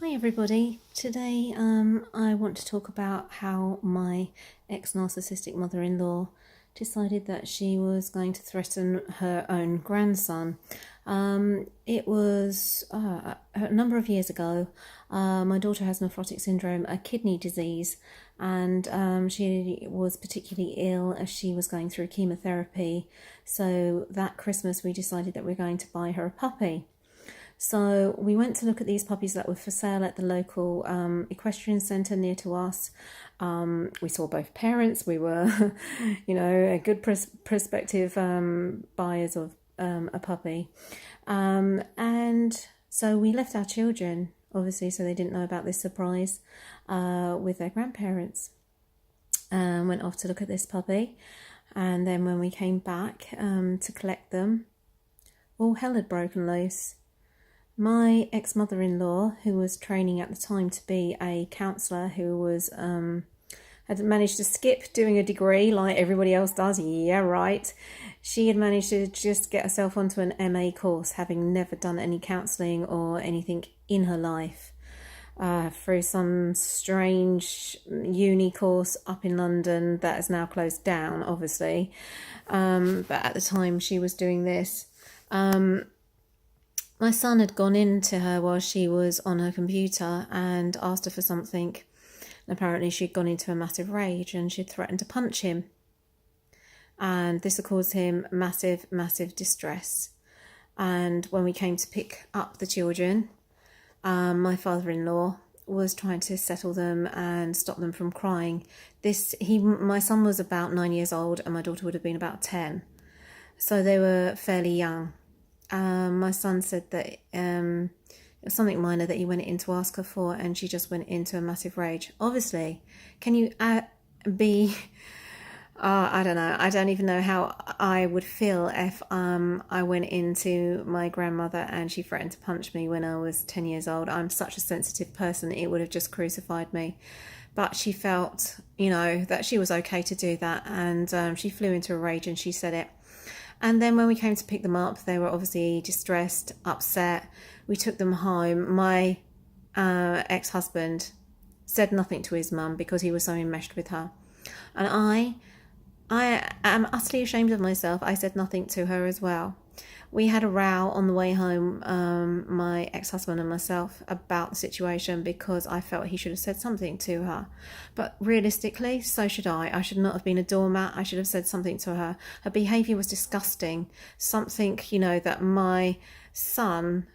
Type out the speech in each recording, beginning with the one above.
Hi everybody. Today I want to talk about how my ex-narcissistic mother-in-law decided that she was going to threaten her own grandson. It was a number of years ago. My daughter has nephrotic syndrome, a kidney disease, and she was particularly ill as she was going through chemotherapy. So that Christmas we decided that we're going to buy her a puppy. So we went to look at these puppies that were for sale at the local equestrian centre near to us. We saw both parents. We were, a good prospective buyers of a puppy. And so we left our children, obviously, so they didn't know about this surprise with their grandparents. Went off to look at this puppy. And then when we came back to collect them, all hell had broken loose. My ex-mother-in-law, who was training at the time to be a counsellor, who was had managed to skip doing a degree like everybody else does, yeah, right. She had managed to just get herself onto an MA course, having never done any counselling or anything in her life, through some strange uni course up in London that is now closed down, obviously. But at the time she was doing this. My son had gone in to her while she was on her computer and asked her for something. And apparently she'd gone into a massive rage and she'd threatened to punch him. And this had caused him massive, massive distress. And when we came to pick up the children, my father-in-law was trying to settle them and stop them from crying. My son was about 9 years old and my daughter would have been about 10. So they were fairly young. My son said that it was something minor that he went in to ask her for, and she just went into a massive rage. Obviously, can you be... I don't know. I don't even know how I would feel if I went into my grandmother and she threatened to punch me when I was 10 years old. I'm such a sensitive person, it would have just crucified me. But she felt, that she was okay to do that, and she flew into a rage and she said it. And then when we came to pick them up, they were obviously distressed, upset. We took them home. My ex-husband said nothing to his mum because he was so enmeshed with her. And I am utterly ashamed of myself. I said nothing to her as well. We had a row on the way home, my ex-husband and myself, about the situation because I felt he should have said something to her. But realistically, so should I. I should not have been a doormat. I should have said something to her. Her behaviour was disgusting. Something, that my son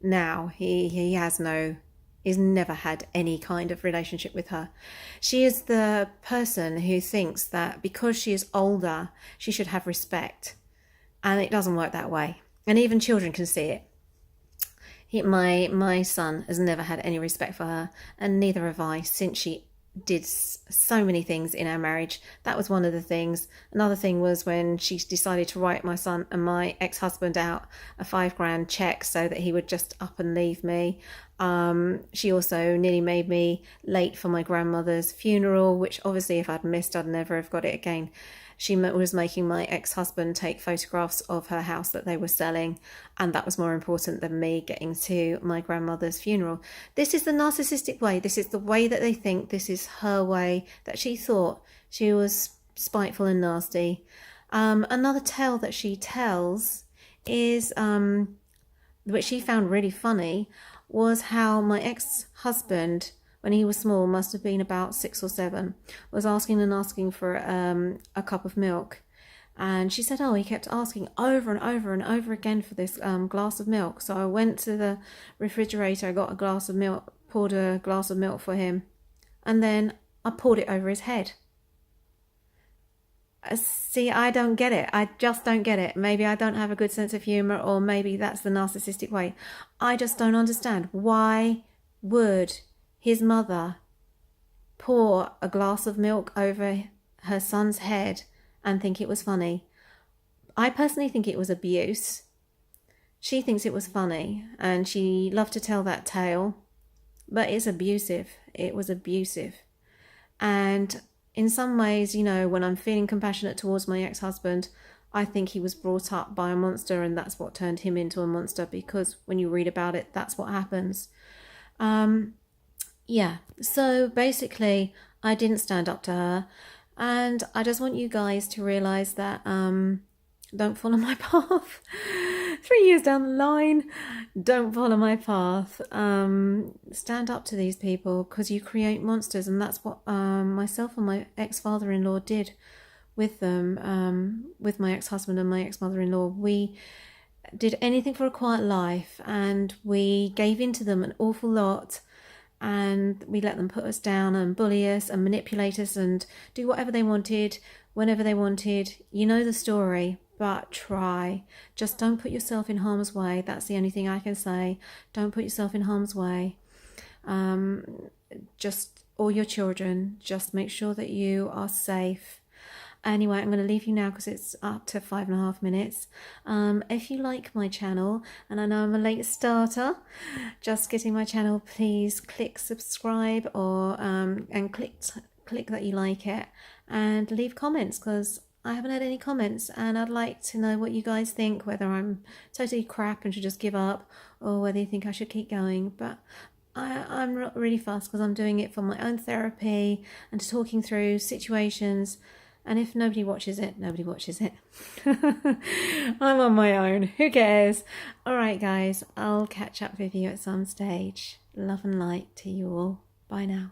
now, he's never had any kind of relationship with her. She is the person who thinks that because she is older, she should have respect. And it doesn't work that way. And even children can see it. My son has never had any respect for her, and neither have I, since she did so many things in our marriage. That was one of the things. Another thing was when she decided to write my son and my ex-husband out a £5,000 check so that he would just up and leave me. She also nearly made me late for my grandmother's funeral, which obviously if I'd missed, I'd never have got it again. She was making my ex-husband take photographs of her house that they were selling, and that was more important than me getting to my grandmother's funeral. This is the narcissistic way. This is the way that they think. This is her way, that she thought. She was spiteful and nasty. Another tale that she tells is, which she found really funny, was how my ex-husband, when he was small, must have been about 6 or 7, was asking for a cup of milk. And she said, he kept asking over and over and over again for this glass of milk. So I went to the refrigerator, got a glass of milk, poured a glass of milk for him, and then I poured it over his head. See, I don't get it. I just don't get it. Maybe I don't have a good sense of humour, or maybe that's the narcissistic way. I just don't understand. Why would his mother pour a glass of milk over her son's head and think it was funny? I personally think it was abuse. She thinks it was funny, and she loved to tell that tale, but it's abusive. It was abusive. And in some ways, when I'm feeling compassionate towards my ex-husband, I think he was brought up by a monster, and that's what turned him into a monster, because when you read about it, that's what happens. Yeah, so basically I didn't stand up to her, and I just want you guys to realize that don't follow my path. 3 years down the line, don't follow my path. Stand up to these people, because you create monsters, and that's what myself and my ex-father-in-law did with them, with my ex-husband and my ex-mother-in-law. We did anything for a quiet life, and we gave in to them an awful lot, and we let them put us down and bully us and manipulate us and do whatever they wanted whenever they wanted. You know the story, but try. Just don't put yourself in harm's way. That's the only thing I can say. Don't put yourself in harm's way. Just, or your children, just make sure that you are safe. Anyway, I'm going to leave you now because it's up to 5.5 minutes. If you like my channel, and I know I'm a late starter, just getting my channel, please click subscribe, or and click that you like it, and leave comments, because I haven't had any comments, and I'd like to know what you guys think, whether I'm totally crap and should just give up, or whether you think I should keep going. But I'm not really fussed, because I'm doing it for my own therapy and talking through situations. And if nobody watches it, nobody watches it. I'm on my own. Who cares? All right, guys. I'll catch up with you at some stage. Love and light to you all. Bye now.